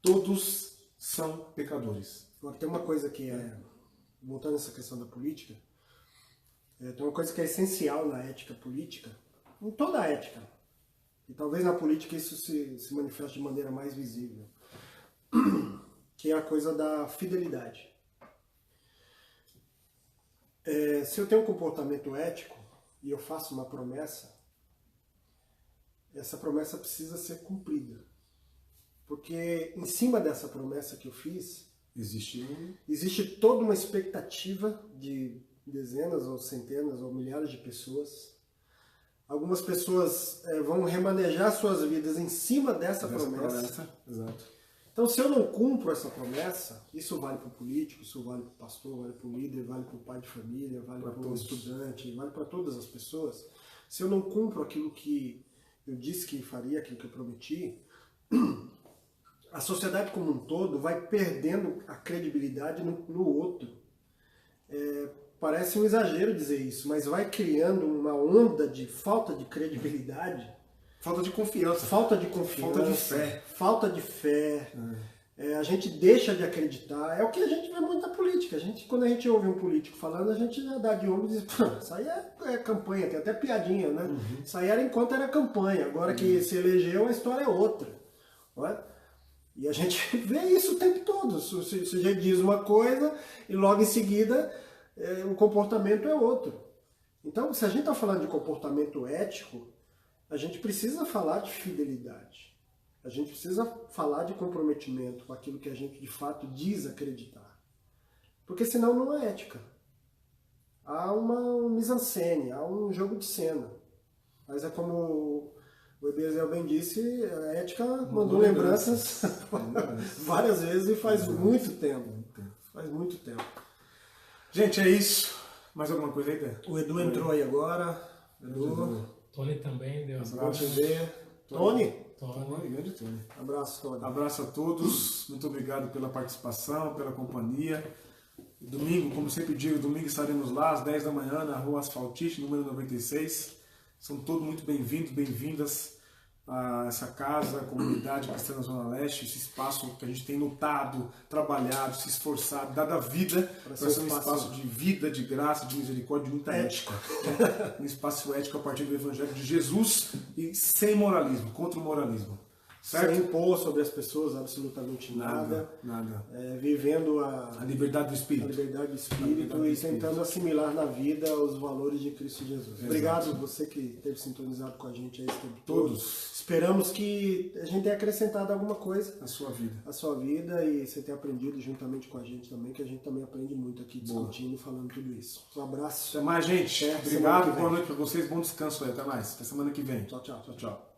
todos são pecadores. Agora, tem uma coisa que voltando a essa questão da política, tem uma coisa que é essencial na ética política, em toda a ética, e talvez na política isso se manifeste de maneira mais visível, que é a coisa da fidelidade. Se eu tenho um comportamento ético e eu faço uma promessa, essa promessa precisa ser cumprida. Porque em cima dessa promessa que eu fiz, existe toda uma expectativa de dezenas ou centenas ou milhares de pessoas. Algumas pessoas vão remanejar suas vidas em cima dessa promessa. Exato. Então, se eu não cumpro essa promessa, isso vale para o político, isso vale para o pastor, vale para o líder, vale para o pai de família, vale para o estudante, vale para todas as pessoas. Se eu não cumpro aquilo que eu disse que faria, aquilo que eu prometi, a sociedade como um todo vai perdendo a credibilidade no outro. Parece um exagero dizer isso, mas vai criando uma onda de falta de credibilidade. Falta de confiança. Falta de confiança. Falta de fé. Falta de fé. A gente deixa de acreditar. É o que a gente vê muito na política. Quando a gente ouve um político falando, a gente já dá de ombro e diz: isso aí é campanha, tem até piadinha, né? Isso aí era enquanto era campanha. Agora que se elegeu, a história é outra. Não é? E a gente vê isso o tempo todo. O sujeito diz uma coisa e logo em seguida o comportamento é outro. Então, se a gente está falando de comportamento ético, a gente precisa falar de fidelidade. A gente precisa falar de comprometimento com aquilo que a gente de fato diz acreditar. Porque senão não é ética. Há uma mise-en-scène, há um jogo de cena. Mas é como o Ebiezel bem disse, a ética mandou lembranças várias vezes e faz muito tempo. Faz muito tempo. Gente, é isso. Mais alguma coisa aí, Dé? O Edu entrou aí agora. Edu. Tony também deu Abraço. Tony? Grande Tony. Abraço, Tony. Abraço a todos. Muito obrigado pela participação, pela companhia. Domingo, como sempre digo, domingo estaremos lá às 10 da manhã na Rua Asfaltite, número 96. São todos muito bem-vindos, bem-vindas essa casa, a comunidade cristã na Zona Leste, esse espaço que a gente tem lutado, trabalhado, se esforçado, dado a vida para ser um espaço de vida, de graça, de misericórdia, de muita ética. Um espaço ético a partir do Evangelho de Jesus e sem moralismo, contra o moralismo. Certo? Sem impor sobre as pessoas absolutamente nada. Vivendo a liberdade do Espírito. A liberdade do Espírito e tentando assimilar na vida os valores de Cristo Jesus. Exato. Obrigado você que esteve sintonizado com a gente aí esse tempo todo. Todos. Esperamos que a gente tenha acrescentado alguma coisa na sua vida. A sua vida e você tenha aprendido juntamente com a gente também, que a gente também aprende muito aqui discutindo e falando tudo isso. Um abraço. Até mais, gente. Obrigado. Boa noite para vocês. Bom descanso aí. Até mais. Até semana que vem. Tchau, tchau. Tchau, tchau.